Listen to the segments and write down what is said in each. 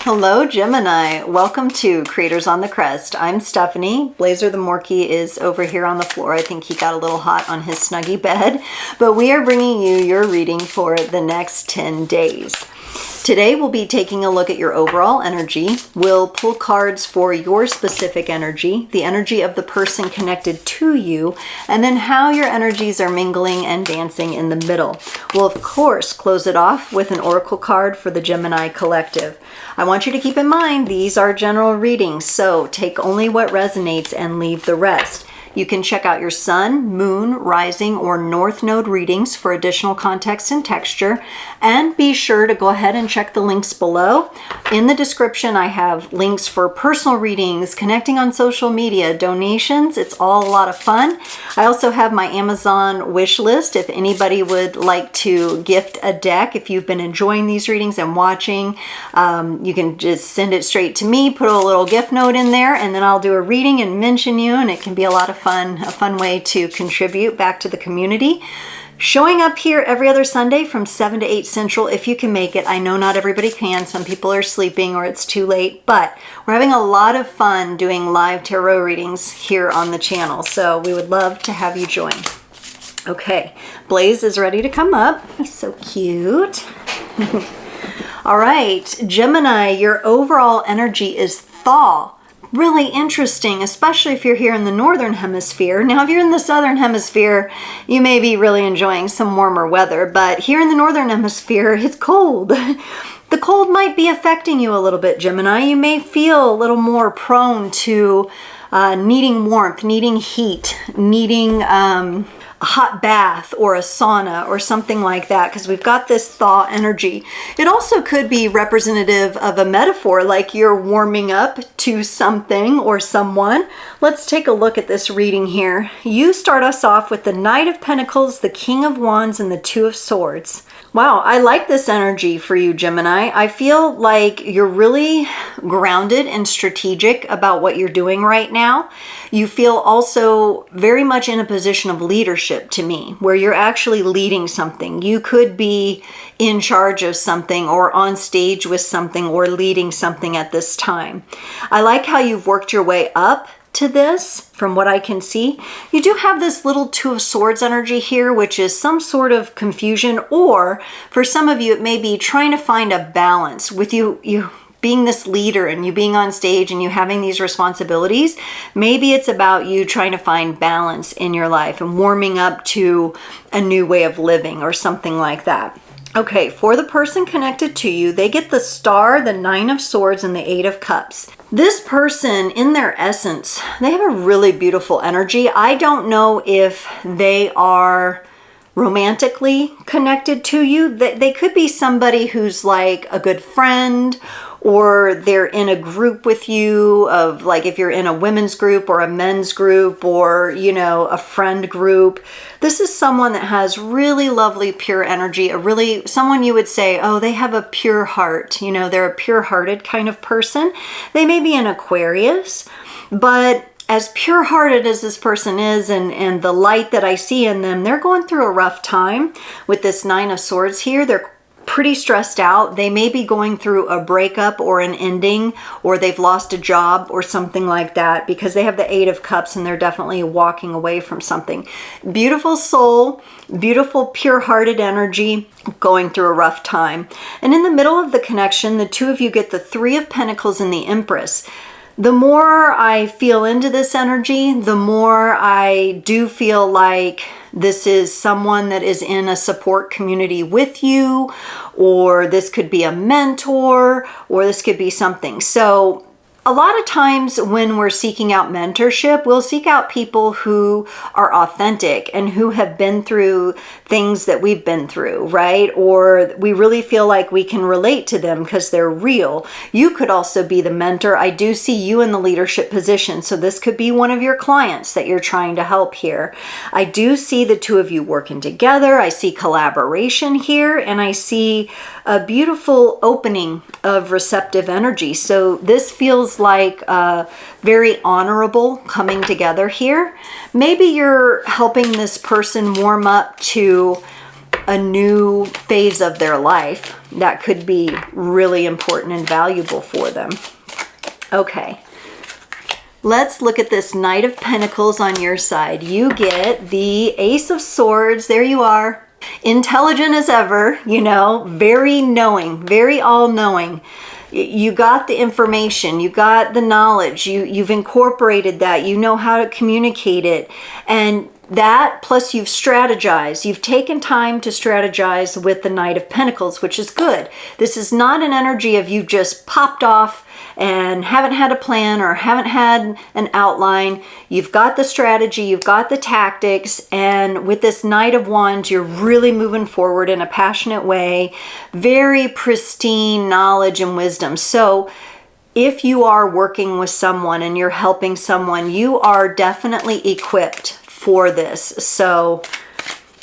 Hello, Gemini. Welcome to Creators on the Crest. I'm Stephanie. Blazer the Morkie is over here on the floor. I think he got a little hot on his snuggy bed, but we are bringing you your reading for the next 10 days. Today we'll be taking a look at your overall energy. We'll pull cards for your specific energy, the energy of the person connected to you, and then how your energies are mingling and dancing in the middle. We'll of course close it off with an oracle card for the Gemini collective. I want you to keep in mind these are general readings, so take only what resonates and leave the rest. You can check out your sun, moon, rising, or north node readings for additional context and texture. And be sure to go ahead and check the links below. In the description, I have links for personal readings, connecting on social media, donations. It's all a lot of fun. I also have my Amazon wish list if anybody would like to gift a deck. If you've been enjoying these readings and watching, you can just send it straight to me, put a little gift note in there, and then I'll do a reading and mention you, and it can be a lot of fun, a fun way to contribute back to the community. Showing up here every other Sunday from 7 to 8 Central if you can make it. I know not everybody can. Some people are sleeping or it's too late, but we're having a lot of fun doing live tarot readings here on the channel, so we would love to have you join. Okay, Blaze is ready to come up. He's so cute. All right, Gemini, your overall energy is thaw. Really interesting, especially if you're here in the northern hemisphere. Now, if you're in the southern hemisphere, you may be really enjoying some warmer weather, but here in the northern hemisphere, it's cold. The cold might be affecting you a little bit, Gemini. You may feel a little more prone to needing warmth, needing heat, needing a hot bath or a sauna or something like that, because we've got this thaw energy. It also could be representative of a metaphor, like you're warming up to something or someone. Let's take a look at this reading here. You start us off with the Knight of Pentacles, the King of Wands, and the Two of Swords. Wow, I like this energy for you, Gemini. I feel like you're really grounded and strategic about what you're doing right now. You feel also very much in a position of leadership to me, where you're actually leading something. You could be in charge of something or on stage with something or leading something at this time. I like how you've worked your way up to this, from what I can see. You do have this little Two of Swords energy here, which is some sort of confusion, or for some of you, it may be trying to find a balance with you being this leader and you being on stage and you having these responsibilities. Maybe it's about you trying to find balance in your life and warming up to a new way of living or something like that. Okay, for the person connected to you, they get the Star, the Nine of Swords, and the Eight of Cups. This person, in their essence, they have a really beautiful energy. I don't know if they are romantically connected to you. They could be somebody who's like a good friend, or they're in a group with you of, like, if you're in a women's group or a men's group or, you know, a friend group. This is someone that has really lovely, pure energy, someone you would say, oh, they have a pure heart. You know, they're a pure-hearted kind of person. They may be an Aquarius, but as pure-hearted as this person is and the light that I see in them, they're going through a rough time with this Nine of Swords here. They're pretty stressed out. They may be going through a breakup or an ending, or they've lost a job or something like that, because they have the Eight of Cups and they're definitely walking away from something. Beautiful soul, beautiful pure-hearted energy, going through a rough time. And in the middle of the connection, the two of you get the Three of Pentacles and the Empress. The more I feel into this energy, the more I do feel like this is someone that is in a support community with you, or this could be a mentor, or this could be something. So a lot of times when we're seeking out mentorship, we'll seek out people who are authentic and who have been through things that we've been through, right? Or we really feel like we can relate to them because they're real. You could also be the mentor. I do see you in the leadership position. So this could be one of your clients that you're trying to help here. I do see the two of you working together. I see collaboration here, and I see a beautiful opening of receptive energy. So this feels like very honorable coming together here. Maybe you're helping this person warm up to a new phase of their life that could be really important and valuable for them. Okay. Let's look at this Knight of Pentacles on your side. You get the Ace of Swords. There you are. Intelligent as ever, you know, very knowing, very all-knowing. You got the information, you got the knowledge, you've incorporated that, you know how to communicate it. And that, plus you've strategized. You've taken time to strategize with the Knight of Pentacles, which is good. This is not an energy of you just popped off and haven't had a plan or haven't had an outline. You've got the strategy, you've got the tactics, and with this Knight of Wands, you're really moving forward in a passionate way. Very pristine knowledge and wisdom. So if you are working with someone and you're helping someone, you are definitely equipped for this. So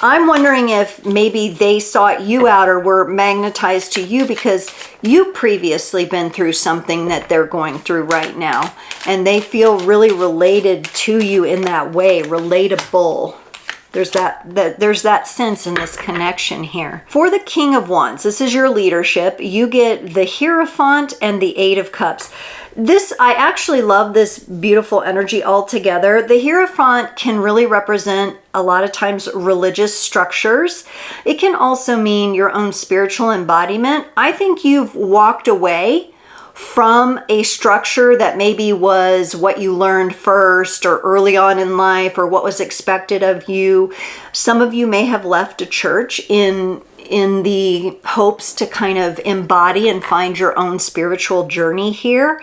I'm wondering if maybe they sought you out or were magnetized to you because you've previously been through something that they're going through right now. And they feel really related to you in that way, relatable. There's that sense in this connection here. For the King of Wands, this is your leadership. You get the Hierophant and the Eight of Cups. I actually love this beautiful energy altogether. The Hierophant can really represent a lot of times religious structures. It can also mean your own spiritual embodiment. I think you've walked away from a structure that maybe was what you learned first or early on in life or what was expected of you. Some of you may have left a church in the hopes to kind of embody and find your own spiritual journey here.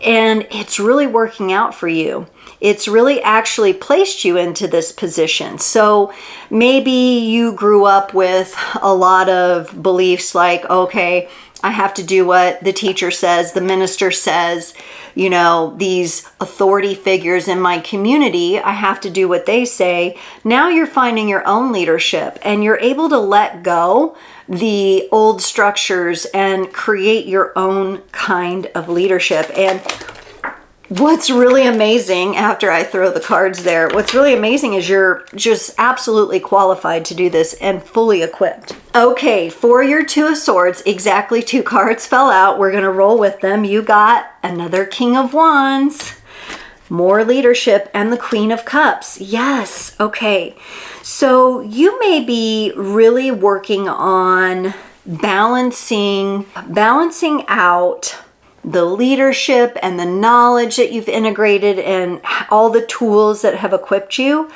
And it's really working out for you. It's really actually placed you into this position. So maybe you grew up with a lot of beliefs like, okay, I have to do what the teacher says, the minister says, you know, these authority figures in my community, I have to do what they say. Now you're finding your own leadership and you're able to let go the old structures and create your own kind of leadership. And what's really amazing, after I throw the cards there, what's really amazing is you're just absolutely qualified to do this and fully equipped. Okay, for your Two of Swords, exactly 2 cards fell out. We're going to roll with them. You got another King of Wands, more leadership, and the Queen of Cups. Yes, okay. So you may be really working on balancing out the leadership and the knowledge that you've integrated and all the tools that have equipped you,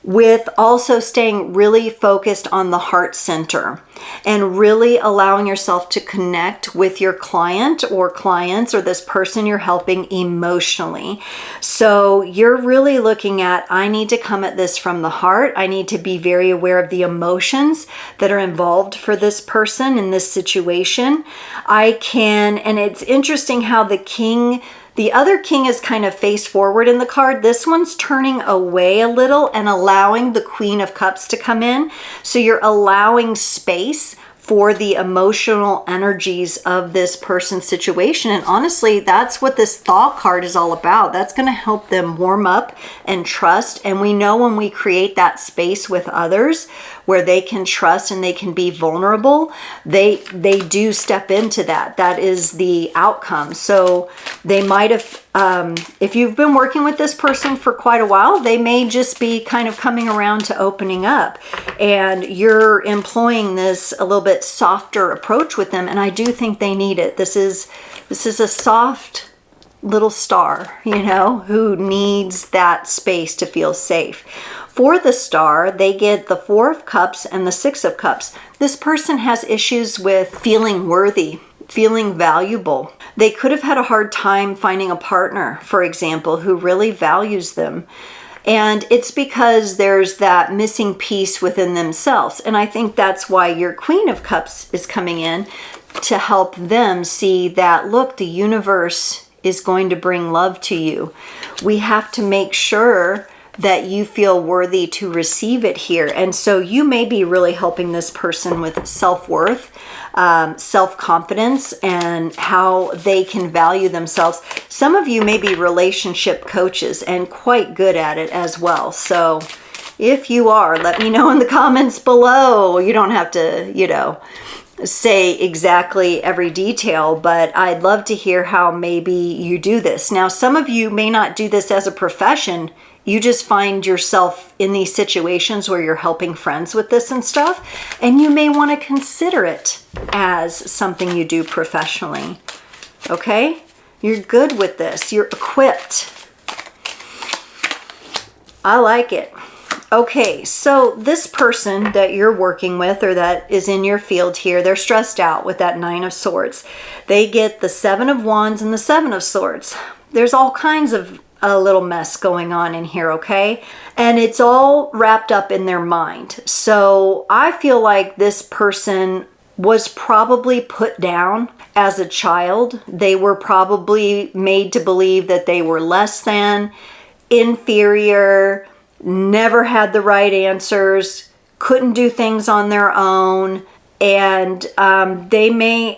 with also staying really focused on the heart center and really allowing yourself to connect with your client or clients or this person you're helping emotionally. So you're really looking at, I need to come at this from the heart. I need to be very aware of the emotions that are involved for this person in this situation. And it's interesting how the other king is kind of face forward in the card. This one's turning away a little and allowing the Queen of Cups to come in. So you're allowing space for the emotional energies of this person's situation. And honestly, that's what this Thaw card is all about. That's going to help them warm up and trust. And we know when we create that space with others where they can trust and they can be vulnerable, they do step into that. That is the outcome. So they might have, if you've been working with this person for quite a while, they may just be kind of coming around to opening up, and you're employing this a little bit softer approach with them. And I do think they need it. This is a soft little star, you know, who needs that space to feel safe. For the star, they get the 4 of Cups and the 6 of Cups. This person has issues with feeling worthy, feeling valuable. They could have had a hard time finding a partner, for example, who really values them. And it's because there's that missing piece within themselves. And I think that's why your Queen of Cups is coming in to help them see that, look, the universe is going to bring love to you. We have to make sure that you feel worthy to receive it here. And so you may be really helping this person with self-worth, self-confidence, and how they can value themselves. Some of you may be relationship coaches and quite good at it as well. So If you are, let me know in the comments below. You don't have to, you know, say exactly every detail, but I'd love to hear how maybe you do this. Now, some of you may not do this as a profession. You just find yourself in these situations where you're helping friends with this and stuff, and you may want to consider it as something you do professionally. Okay? You're good with this. You're equipped. I like it. Okay, so this person that you're working with or that is in your field here, they're stressed out with that 9 of Swords. They get the 7 of Wands and the 7 of Swords. There's all kinds of a little mess going on in here, okay? And it's all wrapped up in their mind. So I feel like this person was probably put down as a child. They were probably made to believe that they were less than, inferior, never had the right answers, couldn't do things on their own, and they may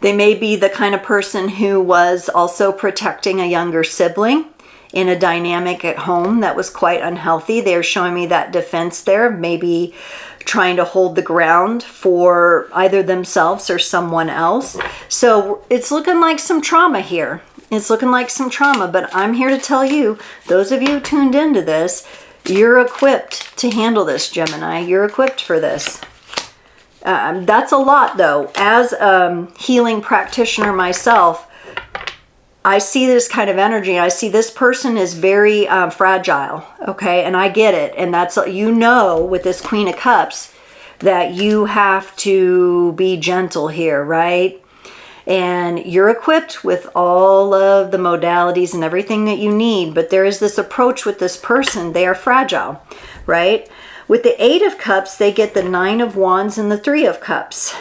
be the kind of person who was also protecting a younger sibling in a dynamic at home that was quite unhealthy. They're showing me that defense there, maybe trying to hold the ground for either themselves or someone else. So it's looking like some trauma here. It's looking like some trauma, but I'm here to tell you, those of you tuned into this, you're equipped to handle this, Gemini. You're equipped for this. That's a lot, though. As a healing practitioner myself, I see this kind of energy. I see this person is very fragile, okay? And I get it. And that's, you know, with this Queen of Cups, that you have to be gentle here, right? And you're equipped with all of the modalities and everything that you need. But there is this approach with this person. They are fragile, right? With the 8 of Cups, they get the 9 of Wands and the 3 of Cups.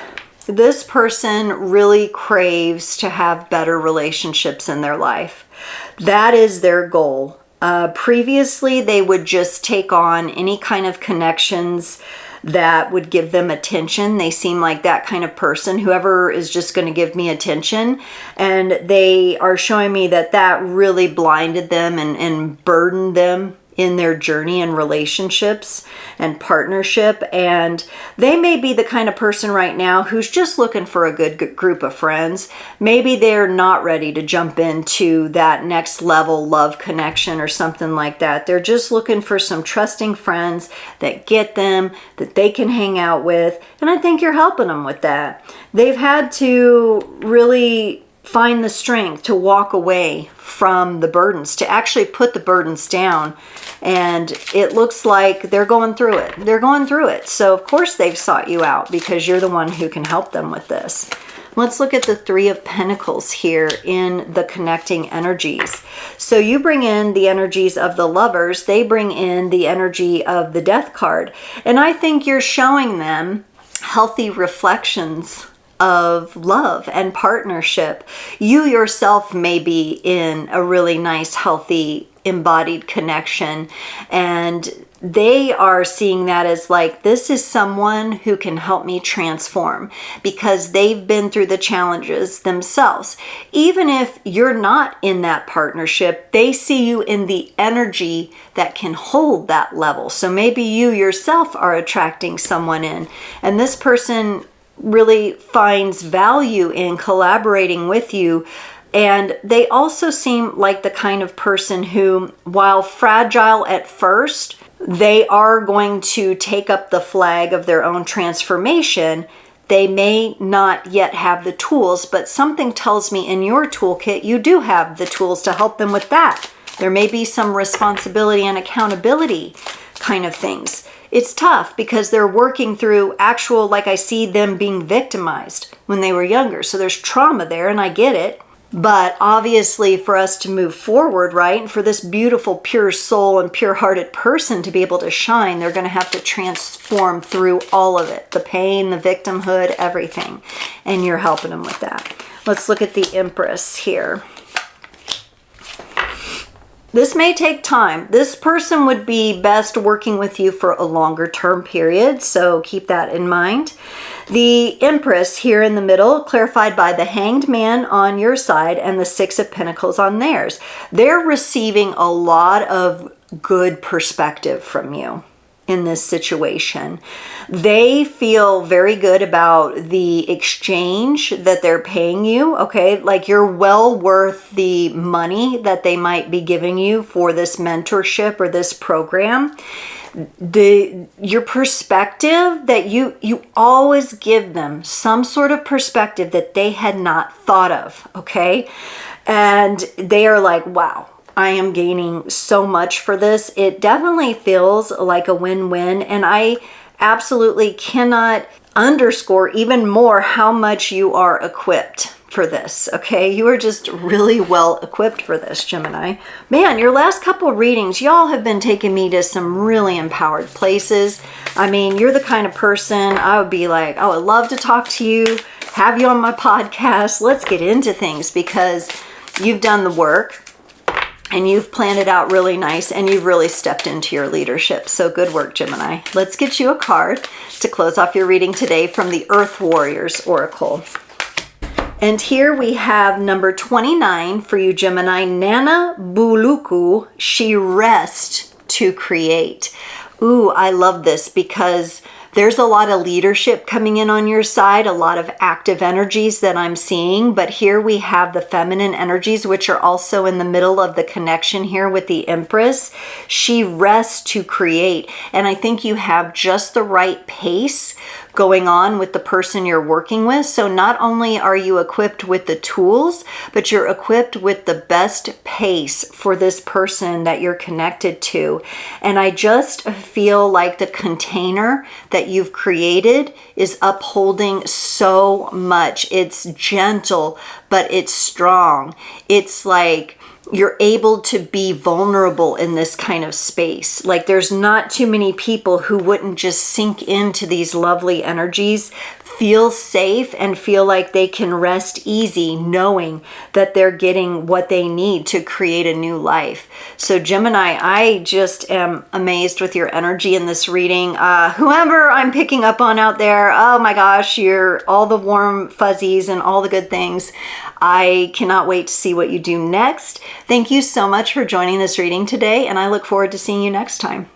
This person really craves to have better relationships in their life. That is their goal. Previously, they would just take on any kind of connections that would give them attention. They seem like that kind of person, whoever is just going to give me attention. And they are showing me that that really blinded them and burdened them in their journey and relationships and partnership. And they may be the kind of person right now who's just looking for a good group of friends. Maybe they're not ready to jump into that next level love connection or something like that. They're just looking for some trusting friends that get them, that they can hang out with. And I think you're helping them with that. They've had to really find the strength to walk away from the burdens, to actually put the burdens down. And it looks like they're going through it. They're going through it. So of course they've sought you out because you're the one who can help them with this. Let's look at the 3 of Pentacles here in the connecting energies. So you bring in the energies of the Lovers. They bring in the energy of the Death card. And I think you're showing them healthy reflections of love and partnership. You yourself may be in a really nice, healthy, embodied connection, and they are seeing that as like, this is someone who can help me transform because they've been through the challenges themselves. Even if you're not in that partnership, they see you in the energy that can hold that level. So maybe you yourself are attracting someone in, and this person really finds value in collaborating with you. And they also seem like the kind of person who, while fragile at first, they are going to take up the flag of their own transformation. They may not yet have the tools, but something tells me in your toolkit, you do have the tools to help them with that. There may be some responsibility and accountability kind of things. It's tough because they're working through actual, like I see them being victimized when they were younger. So there's trauma there, and I get it. But obviously for us to move forward, right, and for this beautiful, pure soul and pure-hearted person to be able to shine, they're going to have to transform through all of it. The pain, the victimhood, everything. And you're helping them with that. Let's look at the Empress here. This may take time. This person would be best working with you for a longer term period, so keep that in mind. The Empress here in the middle, clarified by the Hanged Man on your side and the 6 of Pentacles on theirs. They're receiving a lot of good perspective from you in this situation. They feel very good about the exchange that they're paying you, okay? Like you're well worth the money that they might be giving you for this mentorship or this program. Your perspective that you always give them some sort of perspective that they had not thought of, okay? And they are like, wow, I am gaining so much for this. It definitely feels like a win-win, and I absolutely cannot underscore even more how much you are equipped for this, okay? You are just really well equipped for this, Gemini. Man, your last couple readings, y'all have been taking me to some really empowered places. I mean, you're the kind of person I would be like, I would love to talk to you, have you on my podcast. Let's get into things because you've done the work. And you've planned it out really nice, and you've really stepped into your leadership. So good work, Gemini. Let's get you a card to close off your reading today from the Earth Warriors Oracle. And here we have number 29 for you, Gemini. Nana Buluku, she rests to create. Ooh, I love this because there's a lot of leadership coming in on your side, a lot of active energies that I'm seeing, but here we have the feminine energies, which are also in the middle of the connection here with the Empress. She rests to create, and I think you have just the right pace going on with the person you're working with. So not only are you equipped with the tools, but you're equipped with the best pace for this person that you're connected to. And I just feel like the container that you've created is upholding so much. It's gentle, but it's strong. It's like you're able to be vulnerable in this kind of space. Like there's not too many people who wouldn't just sink into these lovely energies, feel safe, and feel like they can rest easy knowing that they're getting what they need to create a new life. So Gemini, I just am amazed with your energy in this reading. Whoever I'm picking up on out there, oh my gosh, you're all the warm fuzzies and all the good things. I cannot wait to see what you do next. Thank you so much for joining this reading today, and I look forward to seeing you next time.